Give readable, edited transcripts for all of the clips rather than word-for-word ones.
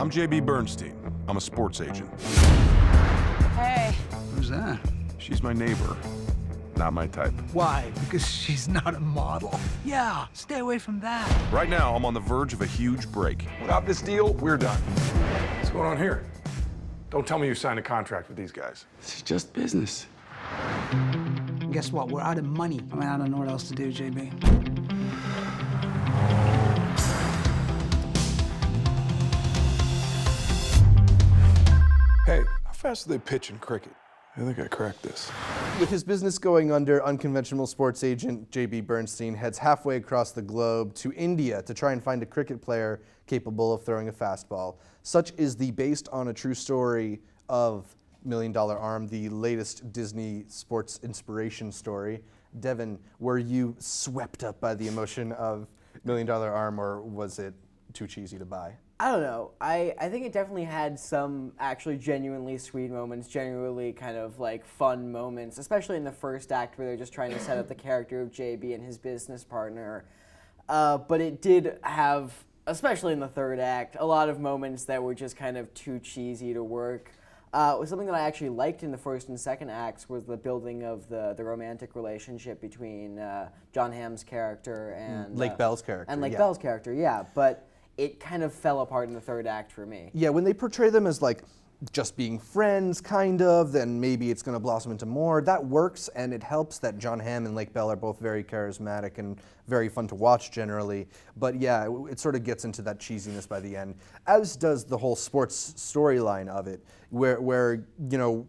I'm JB Bernstein. I'm a sports agent. Hey. Who's that? She's my neighbor, not my type. Why? Because she's not a model. Yeah, stay away from that. Right now, I'm on the verge of a huge break. Without this deal, we're done. What's going on here? Don't tell me you signed a contract with these guys. It's just business. Guess what? We're out of money. I mean, I don't know what else to do, JB. Hey, how fast do they pitch in cricket? I think I cracked this. With his business going under, unconventional sports agent J.B. Bernstein heads halfway across the globe to India to try and find a cricket player capable of throwing a fastball. Such is the based on a true story of $1 Million Arm, the latest Disney sports inspiration story. Devin, were you swept up by the emotion of $1 Million Arm, or was it too cheesy to buy? I don't know. I think it definitely had some actually genuinely sweet moments, genuinely kind of like fun moments, especially in the first act where they're just trying to set up the character of JB and his business partner. But it did have, especially in the third act, a lot of moments that were just kind of too cheesy to work. Something that I actually liked in the first and second acts was the building of the romantic relationship between John Hamm's character and Lake Bell's character. And Lake Bell's character, yeah. But it kind of fell apart in the third act for me. Yeah, when they portray them as like just being friends, kind of, then maybe it's going to blossom into more. That works, and it helps that John Hamm and Lake Bell are both very charismatic and very fun to watch generally. But yeah, it sort of gets into that cheesiness by the end, as does the whole sports storyline of it, where you know,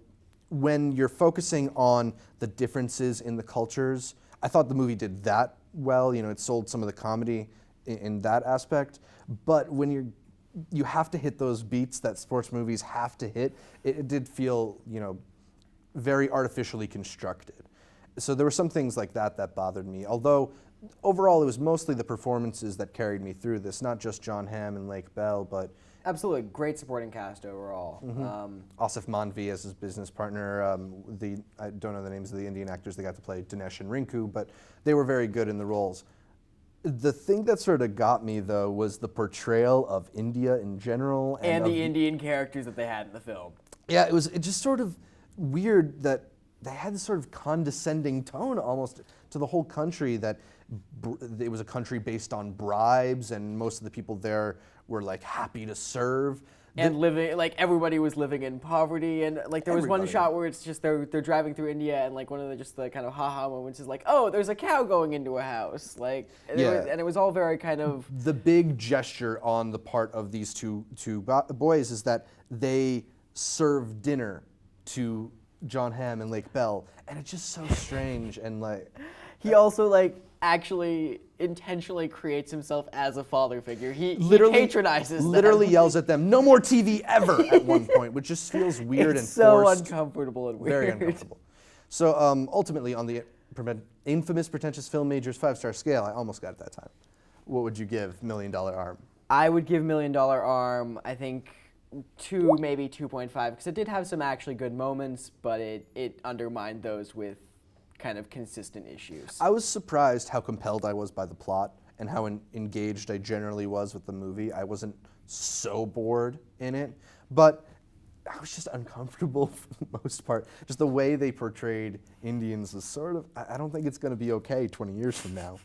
when you're focusing on the differences in the cultures, I thought the movie did that well. You know, it sold some of the comedy in that aspect. But when you have to hit those beats that sports movies have to hit, it did feel, you know, very artificially constructed. So there were some things like that that bothered me. Although overall it was mostly the performances that carried me through this, not just John Hamm and Lake Bell, but Absolutely, great supporting cast overall. Asif Manvi as his business partner. I don't know the names of the Indian actors they got to play Dinesh and Rinku, but they were very good in the roles. The thing that sort of got me, though, was the portrayal of India in general. And the Indian characters that they had in the film. Yeah, it just sort of weird that they had this sort of condescending tone almost to the whole country, that it was a country based on bribes, and most of the people there were like happy to serve. And living, like, everybody was living in poverty, and like there was one shot where it's just they're driving through India, and like one of the kind of haha moments is like, oh, there's a cow going into a house, like, and it was all very kind of. The big gesture on the part of these two boys is that they serve dinner to John Hamm and Lake Bell, and it's just so strange, and like. He also like actually intentionally creates himself as a father figure. He patronizes them. Literally yells at them, "No more TV ever!" at one point, which just feels weird and so forced. uncomfortable and weird. Very uncomfortable. So ultimately, on the infamous Pretentious Film Majors 5-star scale, I almost got it that time. What would you give $1 Million Arm? I would give $1 Million Arm, I think, 2, maybe 2.5, because it did have some actually good moments, but it undermined those with kind of consistent issues. I was surprised how compelled I was by the plot and how engaged I generally was with the movie. I wasn't so bored in it, but I was just uncomfortable for the most part. Just the way they portrayed Indians was sort of, I don't think it's going to be okay 20 years from now.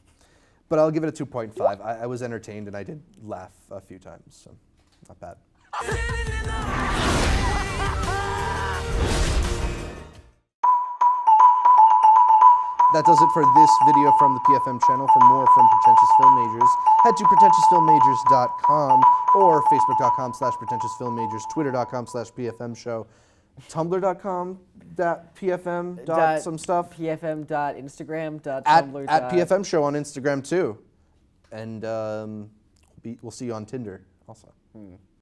But I'll give it a 2.5. I was entertained, and I did laugh a few times, so not bad. That does it for this video from the PFM channel. For more from Pretentious Film Majors, head to pretentiousfilmmajors.com or facebook.com/pretentiousfilmmajors, twitter.com/PFM show, tumblr.com/PFM. some stuff. PFM.instagram.tumblr. At PFM show on Instagram too. And we'll see you on Tinder also.